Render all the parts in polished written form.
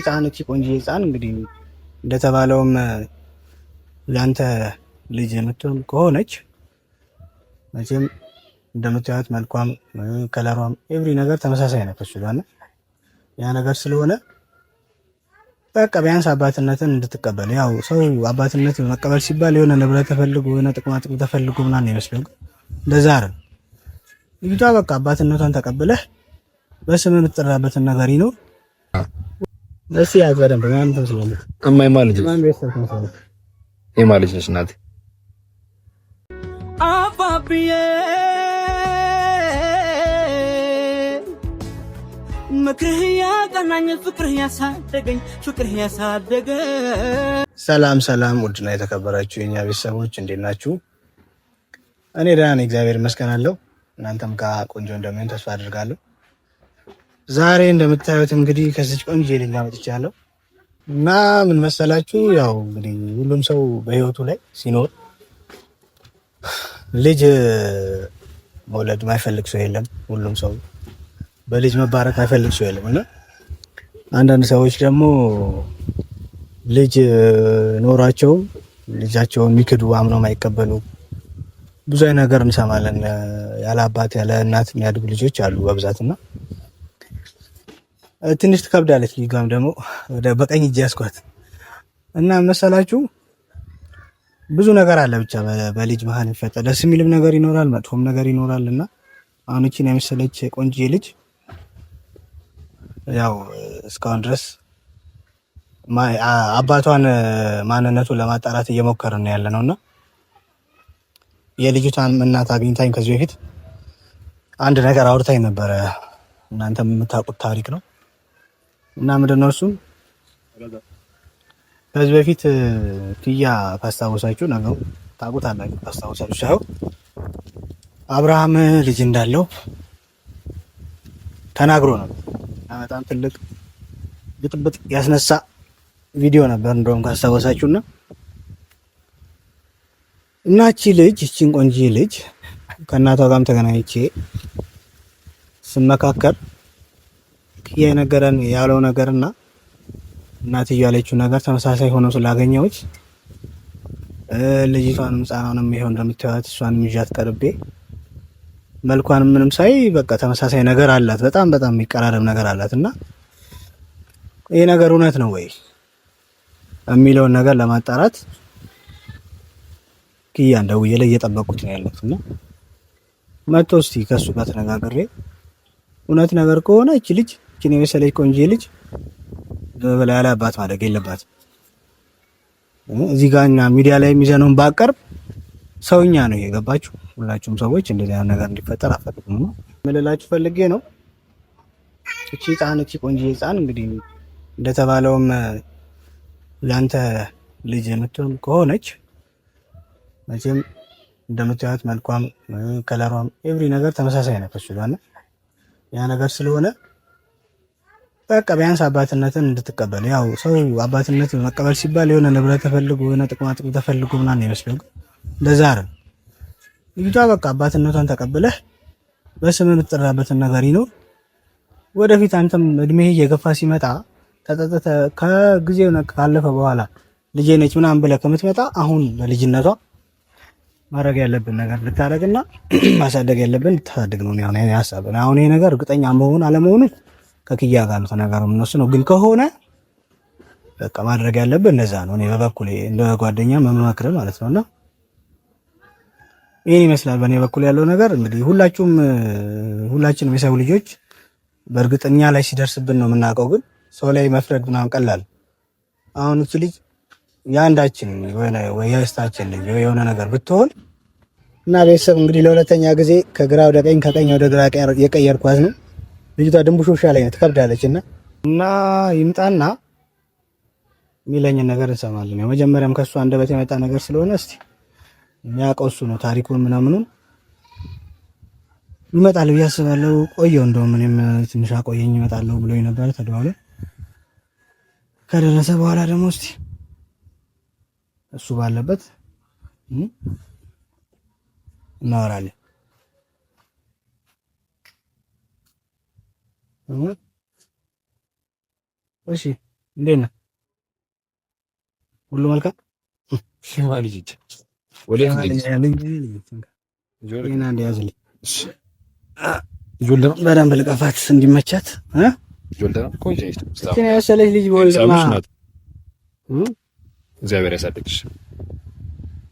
ህፃኖች ቆንጆ ህፃን እንግዲህ እንደተባለውም ያንተ ልጅ የምትሆን ከሆነች መቼም እንደምታዩት መልኳም ከለሯም ኤቭሪ ነገር ተመሳሳይ ነው ከሱ ጋር። ያ ነገር ስለሆነ በቃ ቢያንስ አባትነትን እንድትቀበል። ያው ሰው አባትነት መቀበል ሲባል የሆነ ንብረት ተፈልጎ የሆነ ጥቅማ ጥቅም ተፈልጎ ምናምን ይመስለው፣ እንደዛ አይደል። ልጅቷ በቃ አባትነቷን ተቀብለህ በስም የምትጠራበትን ነገር ይኖር። ደስ ያት በደንብ ማን ተመስሎኝ እማይማ ልጅ ማን ቤተሰብ ተመስሎኝ የማ ልጅ ነሽ እናቴ አባብዬ ምክርህ ያቀናኝ ፍቅርህ ያሳደገኝ ፍቅርህ ያሳደገ። ሰላም ሰላም፣ ውድና የተከበራችሁ የኛ ቤተሰቦች እንዴት ናችሁ? እኔ ደህና ነኝ፣ እግዚአብሔር ይመስገን አለሁ። እናንተም ጋር ቆንጆ እንደሚሆን ተስፋ አድርጋለሁ። ዛሬ እንደምታዩት እንግዲህ ከዚች ቆንጆ ልጅ መጥቻለሁ እና ምን መሰላችሁ፣ ያው እንግዲህ ሁሉም ሰው በህይወቱ ላይ ሲኖር ልጅ መውለድ ማይፈልግ ሰው የለም። ሁሉም ሰው በልጅ መባረክ ማይፈልግ ሰው የለም እና አንዳንድ ሰዎች ደግሞ ልጅ ኖራቸው ልጃቸውን የሚክዱ አምነው ማይቀበሉ ብዙ አይነት ነገር እንሰማለን። ያለ አባት ያለ እናት የሚያድጉ ልጆች አሉ በብዛትና ትንሽ ትከብዳለች። ልጅቷም ደግሞ ወደ በቀኝ እጅ ያስኳት እና መሰላችሁ ብዙ ነገር አለ ብቻ በልጅ መሀል ይፈጠር። ደስ የሚልም ነገር ይኖራል፣ መጥፎም ነገር ይኖራል እና አሁን እቺን የመሰለች ቆንጆ ልጅ ያው እስካሁን ድረስ አባቷን ማንነቱን ለማጣራት እየሞከርን ያለ ነውና የልጅቷን እናት አግኝታኝ ከዚህ በፊት አንድ ነገር አውርታኝ ነበረ። እናንተም የምታውቁት ታሪክ ነው እና ምንድነው እሱም ከዚህ በፊት ኪያ ካስታወሳችሁ ነገሩ ታውቁታላችሁ። ካስታወሳችሁ ሳይሆን አብርሃም ልጅ እንዳለው ተናግሮ ነበር። በጣም ትልቅ ብጥብጥ ያስነሳ ቪዲዮ ነበር እንደውም ካስታወሳችሁና እናቺ ልጅ እቺን ቆንጆ ልጅ ከእናቷ ጋርም ተገናኝቼ ስመካከር ኪያ የነገረን ያለው ነገርና እናትየው ያለችው ነገር ተመሳሳይ ሆኖ ስላገኘሁት ልጅቷንም ህፃኗንም ይሄው እንደምታዩት እሷንም ይዣት ቀርቤ መልኳን ምንም ሳይ በቃ ተመሳሳይ ነገር አላት። በጣም በጣም የሚቀራረብ ነገር አላት እና ይሄ ነገር እውነት ነው ወይ የሚለውን ነገር ለማጣራት ኪያን ደውዬ ላይ እየጠበቅኩት ነው ያለሁት እና መጥቶ እስቲ ከሱ ጋር ተነጋግሬ እውነት ነገር ከሆነ እቺ ልጅ እቺን የመሰለች ቆንጆ ልጅ በላይ ያለ አባት ማደግ የለባትም። እዚህ ጋር እኛ ሚዲያ ላይ የሚዘነውን ባቀርብ ሰውኛ ነው የገባችሁ። ሁላችሁም ሰዎች እንደዚህ አይነት ነገር እንዲፈጠር አፈልጉም ነው ምልላችሁ ፈልጌ ነው። እቺ ቆንጆ ህፃን እንግዲህ እንደተባለውም ያንተ ልጅ የምትሆን ከሆነች መቼም እንደምታዩት መልኳም ከለሯም ኤቭሪ ነገር ተመሳሳይ ነው ከሱ ጋር። ያ ነገር ስለሆነ በቃ ቢያንስ አባትነትን እንድትቀበል። ያው ሰው አባትነት መቀበል ሲባል የሆነ ንብረት ተፈልጎ የሆነ ጥቅማ ጥቅም ተፈልጎ ምናምን ይመስለው፣ እንደዛ አይደል። ልጅቷ በቃ አባትነቷን ተቀብለህ በስም የምትጠራበትን ነገር ይኖር። ወደፊት አንተም እድሜ እየገፋ ሲመጣ ተጠጠተ ከጊዜው ካለፈ በኋላ ልጄ ነች ምናምን ብለህ ከምትመጣ አሁን በልጅነቷ ማድረግ ያለብን ነገር ልታደርግና ማሳደግ ያለብን ልታሳድግ ነው። ያው እኔ ሀሳብ አሁን ይሄ ነገር እርግጠኛ መሆን አለመሆኑ ከኪያ ጋር ተነጋግረው እነሱ ነው። ግን ከሆነ በቃ ማድረግ ያለብን እንደዛ ነው። እኔ በበኩሌ እንደ ጓደኛ መመክር ማለት ነውና ይሄን ይመስላል በእኔ በኩል ያለው ነገር። እንግዲህ ሁላችንም የሰው ልጆች በእርግጠኛ ላይ ሲደርስብን ነው የምናውቀው። ግን ሰው ላይ መፍረድ ምናምን ቀላል። አሁን እቺ ልጅ ያንዳችን ወይ የስታችን ልጅ ወይ የሆነ ነገር ብትሆን እና ቤተሰብ እንግዲህ ለሁለተኛ ጊዜ ከግራ ወደ ቀኝ ከቀኝ ወደ ግራ የቀየርኳት ነው። ልጅቷ ድንቡሾሻ ላይ ነው ትከብዳለች እና ይምጣና የሚለኝን ነገር እንሰማለን። ያው መጀመሪያም ከሱ አንደበት የመጣ ነገር ስለሆነ እስቲ የሚያውቀው እሱ ነው ታሪኩን ምናምኑን ይመጣል ብዬ አስባለሁ። ቆየው እንደውም እኔም ትንሽ አቆየኝ ይመጣለሁ ብሎኝ ነበር። ተደዋውለን ከደረሰ በኋላ ደግሞ እስቲ እሱ ባለበት እናወራለን። እሺ እንዴት ነህ? ሁሉ መልካም ማልጅ ወደ በደንብ ልቀፋት እንዲመቻት መሰለች ልጅ በወልድማ እግዚአብሔር ያሳድግሽ።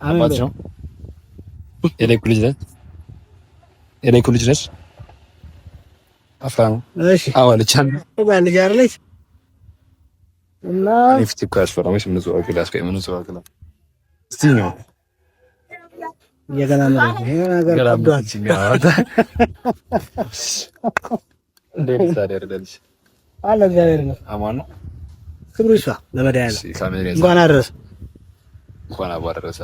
አባትሽ ነው የላይኩ ልጅ ነች። የላይኩ ልጅ ነች። አፍራ ነው። እሺ አዋልቻ ነው ልጅ አይደለች እና ፊት እኮ ያስፈራመሽ ምን ዘው አገላ እስከ ምን ዘው አገላ እስቲ ነው የገናና ነገር አብዷት እንዴት ታዲያ አይደለሽ? አለ እግዚአብሔር ነው። አማን ነው። ክብሩ ይስፋ ለመድኃኒዓለም እንኳን አደረሰ እንኳን አደረሰ።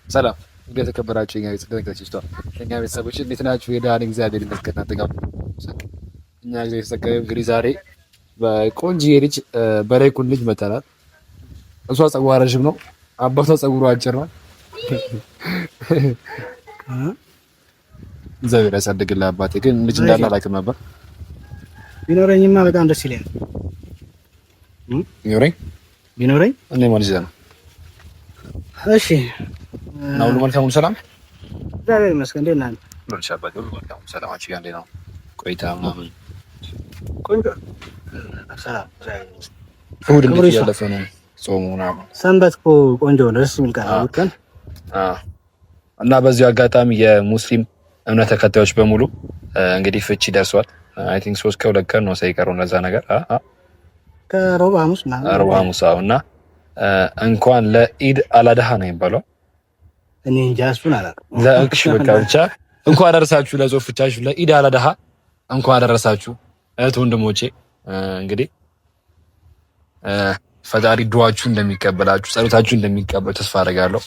ሰላም የተከበራችሁ የኛ ቤተሰቦች እንዴት ናችሁ? የዳን እግዚአብሔር ይመስገን። እናንተ ጋር እኛ ጊዜ የተሰቀየ እንግዲህ ዛሬ በቆንጆዬ ልጅ በላይኩን ልጅ መተናል። እሷ ፀጉሯ ረጅም ነው፣ አባቷ ፀጉሩ አጭር ነው። እግዚአብሔር ያሳድግልህ አባቴ። ግን ልጅ እንዳለ አላውቅም ነበር። ቢኖረኝማ በጣም ደስ ይለኛል። ቢኖረኝ እኔ ማለት ነው። እሺ እና ሁሉ መልካም ሰላም፣ እግዚአብሔር ይመስገን። እንዴት ነህ? ሁሉ መልካም ሰላም። አንቺ ጋር እንዴት ነው ቆይታ ምናምን? ቆንጆ ሰላም። እሑድ እንዴት ያለፈ ነው? ጾሙ ምናምን ሰንበት እኮ ቆንጆ ነው፣ ደስ የሚል ቀን። እና በዚህ አጋጣሚ የሙስሊም እምነት ተከታዮች በሙሉ እንግዲህ ፍቺ ደርሷል። አይ ቲንክ 3 ከ2 ቀን ነው ሳይቀረው እነዛ ነገር ከሮብ ሐሙስ እና እንኳን ለኢድ አላዳሃ ነው የሚባለው። እኔ እንጃ እሱን አላውቅም። ለእክሽ በቃ ብቻ እንኳን አደረሳችሁ ለጾም ፍቻችሁ ለኢድ አላዳሃ እንኳን አደረሳችሁ እህት ወንድሞቼ። እንግዲህ ፈጣሪ ዱዓችሁ እንደሚቀበላችሁ ጸሎታችሁ እንደሚቀበል ተስፋ አደርጋለሁ።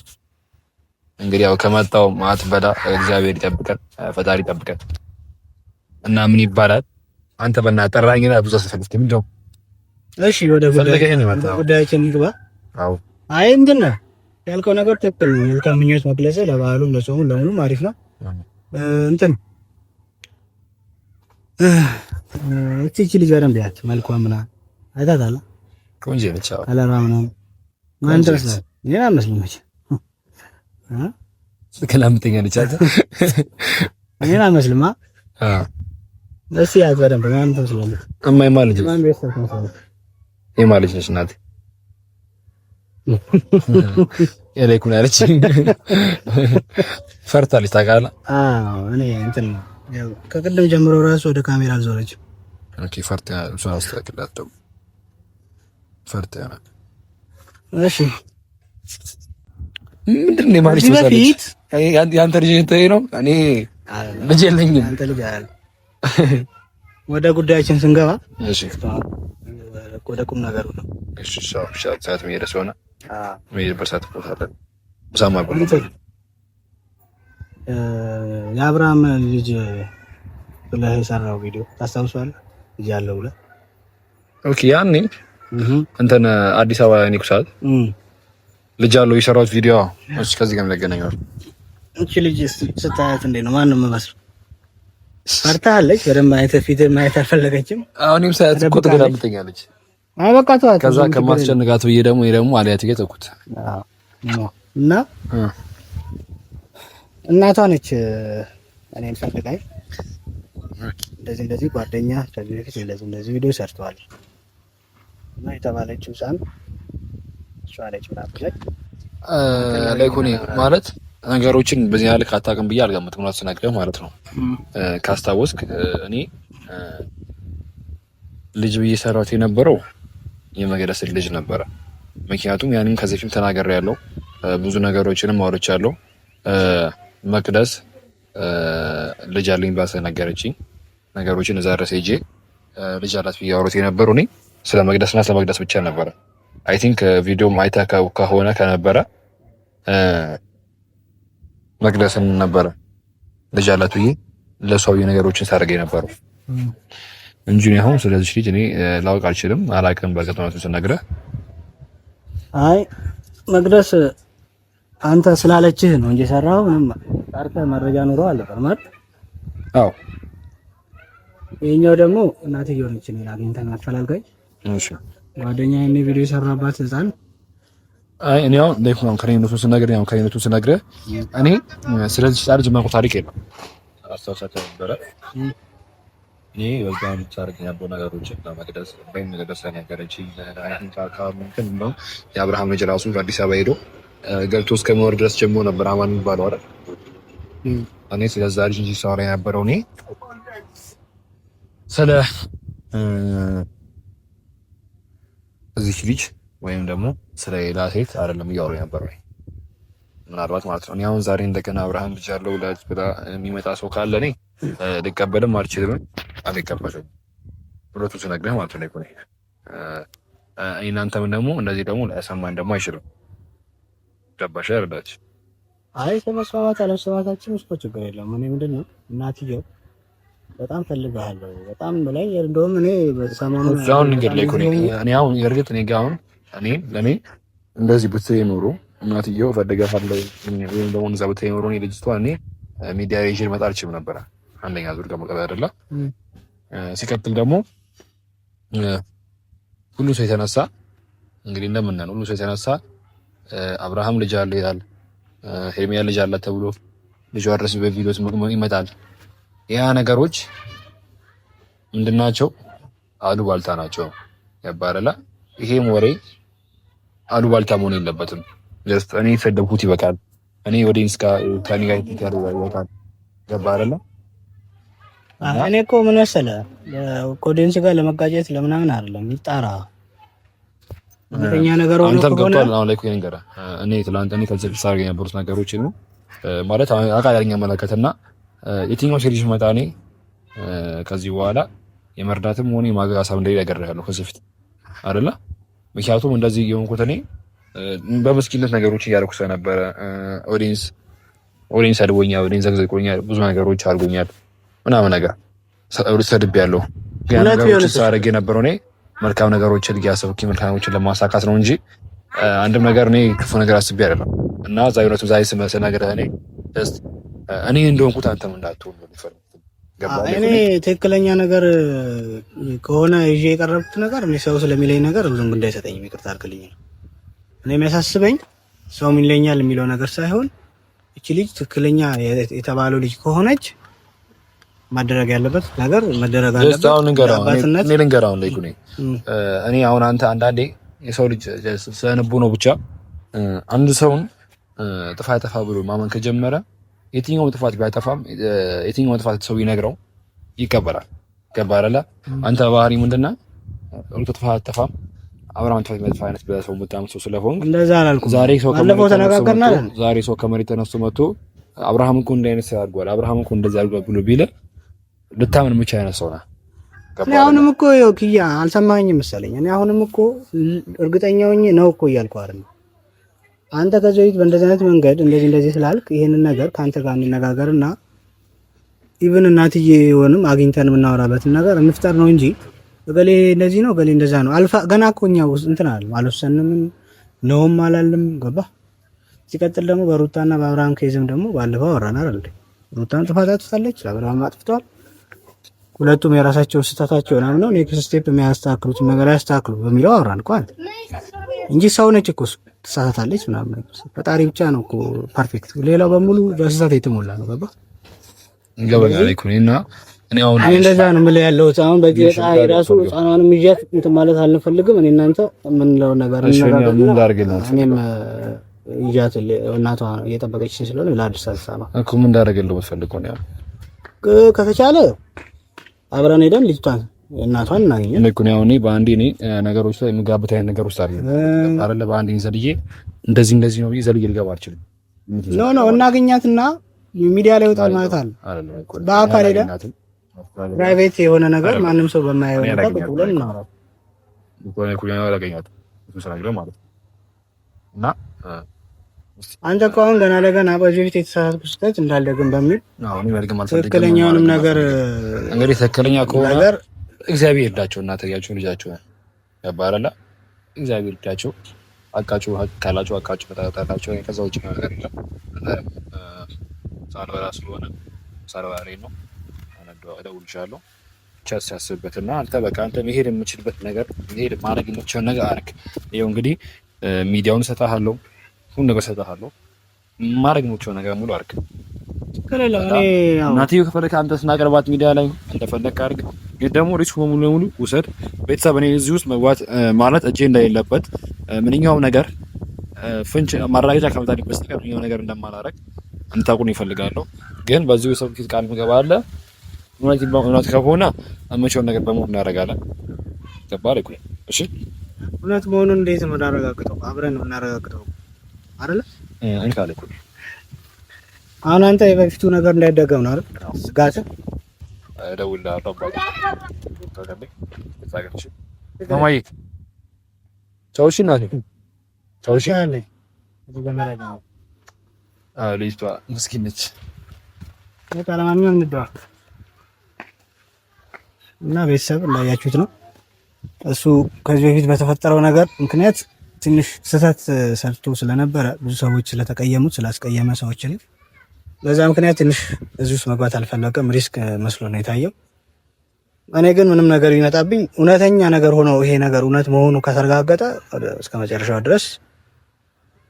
እንግዲህ ያው ከመጣው ማት በዳ እግዚአብሔር ይጠብቀን፣ ፈጣሪ ይጠብቀን። እና ምን ይባላል አንተ በእናትህ ጠራኝና ብዙ አስፈልግት ምንድነው? እሺ ወደ ጉዳያችን እንግባ። አዎ አይ እንትን ነው ያልከው ነገር ትክክል ነው። መልካም ምኞት መግለጽ ለበዓሉም ለጾሙም ለሁሉም አሪፍ ነው። እንትን እቺ ልጅ በደንብ ያት መልኳ ምናምን አይታታል። ቆንጆ ነች። አዎ ከለሯ ምናምን ማን ተረሳል? እኔን አመስልም መቼ ከላምተኛ ነች አይደል? እኔን አመስልማ። እሺ ያት በደንብ ማን ተመስላለች? እማይ ማለት ነው። ማን ቤተሰብ ተመስላለች? የማለች ነች እናቴ የላይኩን ያለች ፈርታለች ታውቃለህ? አዎ እኔ እንትን ያው ከቅድም ጀምሮ ራሱ ወደ ካሜራ አልዞረችም። ኦኬ ፈርታ እሷ አስተካክላት ደግሞ ፈርታ ያለ። እሺ ምንድን ነው ማለት ነው? ያንተ ልጅ ነው እኔ ልጅ የለኝም። አንተ ልጅ አይደል? ወደ ጉዳያችን ስንገባ እሺ ወደ ቁም ነገሩ ነው። እሺ ሰዓት መሄድ ስለሆነ በርሳት ቦታለን የአብርሃም ልጅ ብለህ የሰራው ቪዲዮ ታስታውሳለህ? ልጅ ያለው ብለህ ኦኬ። ያኔ እንትን አዲስ አበባ እኔ ኩሳት ልጅ ያለው የሰራሁት ቪዲዮ እሺ። ከዚህ ጋር ያገናኛል። እቺ ልጅ ስታያት እንዴት ነው? ማን ነው የምመስለው? ፈርታለች። በደንብ አይተህ ፊትህ ማየት አልፈለገችም። አሁንም ሳያት እኮ ትገላምጠኛለች። በቃ ተዋት። ከዛ ከማስጨንቃት ብዬ ደግሞ አልያት ገተኩት እና እናቷ ነች እኔን ፈልጋኝ እንደዚህ ጓደኛ ከዚህ በፊት እንደዚህ ቪዲዮ ሰርተዋል እና የተባለችው ህፃን እሷ ነች ምናምን ላይኩኒ ማለት ነገሮችን በዚህ ያህል አታውቅም ብዬ አልገምትም። ነው ተናግረህ ማለት ነው። ካስታወስክ እኔ ልጅ ብዬ ሰራሁት የነበረው የመገደስ ልጅ ነበረ። ምክንያቱም ያንን ከዚህ ፊልም ተናገር ያለው ብዙ ነገሮችንም አውርቻለሁ። መቅደስ ልጅ አለኝ ባሰ ነገረችኝ። ነገሮችን እዛ ድረስ ሄጄ ልጅ አላት ብዬ አውርቼ የነበረው እኔ ስለ መቅደስና ስለ መቅደስ ብቻ ነበረ። አይ ቲንክ ቪዲዮም አይተህ ከሆነ ከነበረ መቅደስን ነበረ ልጅ አላት ብዬ ለሷው ነገሮችን ሳደርግ የነበረው እንጂ ነው። አሁን ስለዚህ ልጅ እኔ ላውቅ አልችልም፣ አላውቅም። በቀጥታው ተነግረህ አይ መቅደስ አንተ ስላለችህ ነው እንጂ ሰራው ምንም ታርተ መረጃ ኖሮ አልነበር ማለት። አዎ ይሄኛው ደግሞ እናትየው ነች እኔን አግኝተን አፈላልጋኝ። እሺ ጓደኛዬ እኔ ቪዲዮ የሰራባት ህፃን። አይ እኔ አሁን ለይኩ ነው ከኔነቱን ስነግርህ ያው ከኔነቱን ስነግርህ እኔ ስለዚህ ጻድቅ ጀመርኩ ታሪክ የለም አስተሳሰተ ነበረ እኔ በዛም ታሪክ ያለው ነገሮች ለመቅደስ ወይም መቅደስ ያገረች አይን ካካሙንትን ነው የአብርሃም ልጅ ራሱ አዲስ አበባ ሄዶ ገብቶ እስከሚወር ድረስ ጀምሮ ነበር አማን የሚባለው አይደል? እኔ ስለዛ ልጅ እንጂ ሳወራ የነበረው እኔ ስለ እዚህ ልጅ ወይም ደግሞ ስለ ሌላ ሴት አይደለም እያወሩ የነበረው ምናልባት ማለት ነው። እኔ አሁን ዛሬ እንደገና አብርሃም ልጅ ያለው ወላጅ ብላ የሚመጣ ሰው ካለ እኔ ልቀበልም አልችልም፣ አልቀበልም ሁለቱ ስነግርህ ማለት ነው። እናንተም ደግሞ እንደዚህ ደግሞ ላያሰማን ደግሞ አይችልም። ገባሽ አይደላች? አይ ከመስማማት አለመስማማታችን ውስጥ ችግር የለም። እኔ ምንድነው እናትየው በጣም ፈልጋለሁ በጣም በላይ እንደውም እኔ በሰሞኑን ዛውን ነገር ላይ ኮኔ እኔ አሁን የርግጥ እኔ ጋር አሁን ለኔ እንደዚህ ብትይ ኖሮ እናትየው ፈልጋለሁ ወይም ደግሞ እዛ ብትይ ኖሮ እኔ ልጅቷ እኔ ሚዲያ ይዤ ልመጣ አልችልም ነበር። አንደኛ ዙር ከመቀበል አይደለ። ሲቀጥል ደግሞ ሁሉ ሰው የተነሳ እንግዲህ እንደምናነው ሁሉ ሰው የተነሳ አብርሃም ልጅ አለ ይላል፣ ሄርሚያ ልጅ አለ ተብሎ ልጅ አድረስ በቪዲዮስ ይመጣል። ያ ነገሮች ምንድናቸው? አሉባልታ ናቸው። ያባረላ ይሄም ወሬ አሉባልታ መሆን የለበትም። ጀስት እኔ ሰደብኩት ይበቃል። እኔ ኦዲየንስ ጋር ከኔ ጋር ይበቃል። ያባረላ እኔ እኮ ምን መሰለህ ከኦዲየንስ ጋር ለመጋጨት ለምናምን አይደለም ይጣራ እኛ ነገር ሆኖ አንተም ገብቷል። አሁን ላይ እኮ ነገር እኔ ትላንት እኔ ከዚህ በፊት ሳደርግ የነበሩት ነገሮች ነው ማለት አቃያኛ መለከትና የትኛው ሴሪጅ መጣ እኔ ከዚህ በኋላ የመርዳትም ሆነ የማጋጋሳብ እንደሌላ ያገርሃለሁ ከዚህ በፊት አይደለ። ምክንያቱም እንደዚህ የሆንኩት እኔ በምስኪንነት ነገሮች እያደረኩ ስለነበረ ኦዲየንስ አድቦኛል፣ ኦዲየንስ ዘግዝቆኛል፣ ብዙ ነገሮች አድርጎኛል ምናምን ነገር ሰድቤያለሁ። ግን ነገሮች ሳደርግ የነበረው እኔ መልካም ነገሮችን እያሰብኩ መልካሞችን ለማሳካት ነው እንጂ አንድም ነገር እኔ ክፉ ነገር አስቤ አይደለም። እና ዛይነቱ ዛይ ስመሰል ነገር እኔ እንደሆንኩት አንተም እንዳትሆን ነው የሚፈልጉት። እኔ ትክክለኛ ነገር ከሆነ ይዤ የቀረብኩት ነገር እኔ ሰው ስለሚለኝ ነገር ብዙም እንዳይሰጠኝ ይቅርታ አድርግልኝ። እኔ የሚያሳስበኝ ሰው ምን ይለኛል የሚለው ነገር ሳይሆን እቺ ልጅ ትክክለኛ የተባለው ልጅ ከሆነች ማደረግ ያለበት ነገር መደረግ አለበት። እኔ ልንገራው እኔ አሁን አንተ አንዳንዴ የሰው ልጅ ስለንቡ ነው ብቻ አንድ ሰውን ጥፋት ያጠፋ ብሎ ማመን ከጀመረ የትኛውም ጥፋት ቢያጠፋም የትኛውም ጥፋት ሰው ይነግረው ይቀበላል። ገባረላ አንተ ባህሪ ምንድነው? ጥፋት አጠፋም አብርሃም ጥፋት መጥፋ አይነት በሰው መጣም ሰው ስለሆነ እንደዛ አላልኩም። ዛሬ ሰው ከመሬት ተነስቶ መጥቶ አብርሃም እኮ እንደ አይነት ሰው አድርጓል፣ አብርሃም እኮ እንደዛ አድርጓል ብሎ ቢለ ልታምን ምቻ አይነት ሰው ነው። እኔ አሁንም እኮ ይኸው ኪያ አልሰማኸኝም መሰለኝ። እኔ አሁንም እኮ እርግጠኛ ሆኜ ነው እኮ እያልኩ አይደል። አንተ ከዚህ በፊት በእንደዚህ አይነት መንገድ እንደዚህ ስላልክ ይሄንን ነገር ካንተ ጋር እንነጋገርና ኢቭን እናትዬ ሆንም አግኝተን የምናወራበትን ነገር እንፍጠር ነው እንጂ ገሌ እንደዚህ ነው ገሌ እንደዛ ነው አልፋ ገና እኮ እኛ እንትን አልወሰንም ነውም አላልም። ገባ። ሲቀጥል ደግሞ በሩታና በአብርሃም ኬዝም ደግሞ ባለፈው አወራን አይደል? ሩታን ጥፋት አጥፍታለች፣ አብርሃም አጥፍቷል። ሁለቱም የራሳቸው ስህተታቸው ነው። ኔክስት ስቴፕ የሚያስተካክሉት ነገር ያስተካክሉ በሚለው አወራን እኮ አይደል? እንጂ ሰው ነች እኮ ትሳሳታለች ምናምን ነገር። ፈጣሪ ብቻ ነው እኮ ፐርፌክት፣ ሌላው በሙሉ በስህተት የተሞላ ነው። ገባ ይገባኛል እኮ እና እኔ አሁን እንደዛ ነው የምልህ ያለሁት። አሁን በጌታ ራሱ ህፃኗንም ይዣት እንትን ማለት አልፈልግም። እኔ እናንተ የምንለው ነገር እኔም ይዣት እናቷ እየጠበቀች ስለሆነ ለአዲስ አበባ እኮ ምን እንዳደረገልው የምትፈልገው ነው? ከተቻለ አብረን ሄደን ልጅቷን እናቷን እናገኛለን እኮ ነው። እኔ በአንዴ ነገሮች ላይ የምጋብት አይነት ነገር ውስጥ አይደለ በአንዴ ዘልዬ እንደዚህ ነው ዘልዬ ልገባ አልችልም። ኖ እናገኛትና ሚዲያ ላይ ወጣል ማለት አለ። በአካል ሄደን ፕራይቬት የሆነ ነገር ማንም ሰው በማያየው ነገር ብለን እናወራለን። እና አንተ እኮ አሁን ገና ለገና በዚህ በፊት የተሳሳትኩ ስህተት እንዳልደግም በሚል ትክክለኛውንም ነገር እንግዲህ ትክክለኛ ከሆነ ነገር እግዚአብሔር ይርዳቸው። እናታቸው ልጃቸው ያባረላ እግዚአብሔር ይርዳቸው። አቃቸው ካላቸው አቃቸው ተጣጣላቸው። ከዛ ውጭ ነገር የለም። ሳልበላ ስለሆነ ሳልበላ ነው። እደውልልሻለሁ። ብቻ ሲያስብበትና አንተ በቃ አንተ መሄድ የምችልበት ነገር መሄድ ማድረግ የምችለው ነገር አድርግ። ይኸው እንግዲህ ሚዲያውን ሰጣሃለሁ፣ ሁሉ ነገር ሰጣሃለሁ፣ ማድረግ የምችለው ነገር ሙሉ አድርግ። እናትዬው ከፈለክ አንተ ስናቀርባት ሚዲያ ላይ እንደፈለክ አድርግ። ግን ደግሞ ሪስኩ በሙሉ ለሙሉ ውሰድ። ቤተሰብ እኔ እዚህ ውስጥ መግባት ማለት እጄ እንደሌለበት ምንኛውም ነገር ፍንጭ ማረጋገጫ ከመጣልኝ በስተቀር ምንኛውም ነገር እንደማላረግ እንድታውቁን ይፈልጋለሁ። ግን በዚሁ ሰው ፊት ቃል ምገባለ እውነት ከሆነ የምችውን ነገር በሙሉ እናደርጋለን። ገባህ እኮ እሺ። እውነት መሆኑን እንዴት ነው እናረጋግጠው? አብረን ነው እናረጋግጠው አይደለ? እንካለ እኮ አሁን አንተ የበፊቱ ነገር እንዳይደገም ነው አይደል? ስጋት እደውልልሃለሁ። ማማዬ ቻው። እሺ እናቴ ቻው። እሺ ልጅቷ ምስኪን ነች። እና ቤተሰብ እንዳያችሁት ነው። እሱ ከዚህ በፊት በተፈጠረው ነገር ምክንያት ትንሽ ስህተት ሰርቶ ስለነበረ ብዙ ሰዎች ስለተቀየሙት ስላስቀየመ ሰዎችን በዛ ምክንያት ትንሽ እዚህ ውስጥ መግባት አልፈለገም። ሪስክ መስሎ ነው የታየው። እኔ ግን ምንም ነገር ይመጣብኝ እውነተኛ ነገር ሆኖ ይሄ ነገር እውነት መሆኑ ከተረጋገጠ እስከ መጨረሻው ድረስ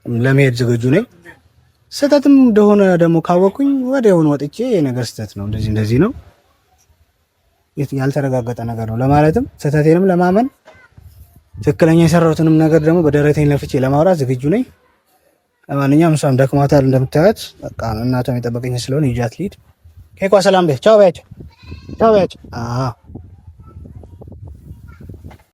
ለመሄድ ዝግጁ ነኝ። ስህተትም እንደሆነ ደግሞ ካወቅኩኝ ወዲያውኑ ወጥቼ ይሄ ነገር ስህተት ነው እንደዚህ ነው ያልተረጋገጠ ነገር ነው ለማለትም ስህተቴንም ለማመን ትክክለኛ የሰራሁትንም ነገር ደግሞ በደረቴን ለፍቼ ለማውራት ዝግጁ ነኝ። ለማንኛውም እሷም ደክሟታል እንደምታዩት። በቃ እናቷም የጠበቀኝ ስለሆነ ይዣት ልሂድ። ኬኳ ሰላም በይ። ቻው በያቸው። ቻው በያቸው።